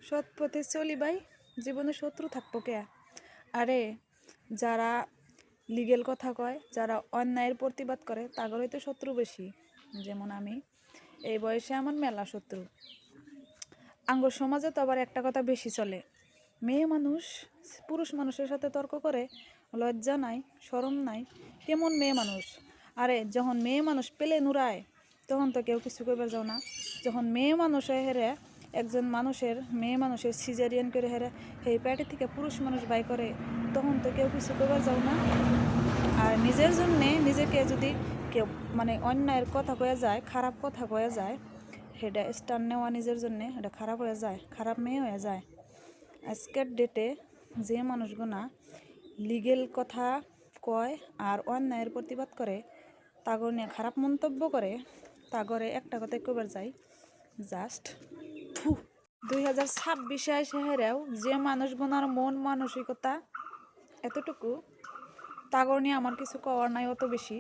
সৎ পথে চলি ভাই, জীবনে শত্রু থাকবো কে? আরে যারা লিগেল কথা কয়, যারা অন্যায়ের প্রতিবাদ করে, তাদেরই তো শত্রু বেশি। যেমন আমি এই বয়সে আমার মেলা শত্রু। আঙ্গুর সমাজে তো আবার একটা কথা বেশি চলে, মেয়ে মানুষ পুরুষ মানুষের সাথে তর্ক করে, লজ্জা নাই, শরম নাই, কেমন মেয়ে মানুষ। আরে যখন মেয়ে মানুষ পেলে নুরায়, তখন তো কেউ কিছু করবার যাও না। যখন মেয়ে মানুষ হেরে একজন মেয়ে মানুষের সিজারিয়ান করে হেরে সেই প্যাটে থেকে পুরুষ মানুষ বাই করে, তখন তো কেউ কিছু করবার যাও না। আর নিজের জন্যে নিজেকে যদি কেউ অন্যায়ের কথা কয়ে যায়, খারাপ কথা কয়ে যায়, সেটা স্ট্যান্ড নেওয়া নিজের জন্যে এটা খারাপ হয়ে যায়, খারাপ মেয়ে হয়ে যায়। আজকের ডেটে যে মানুষগুনা লিগেল কথা কয় আর অন্যায়ের প্রতিবাদ করে, তাগর নিয়ে খারাপ মন্তব্য করে, তাগরে একটা কথাই কবার যায়, জাস্ট ফু। 2026 এসে হেরেও যে মানুষগুনার মন মানসিকতা এতটুকু, তাগর নিয়ে আমার কিছু কওয়ার নাই অত বেশি।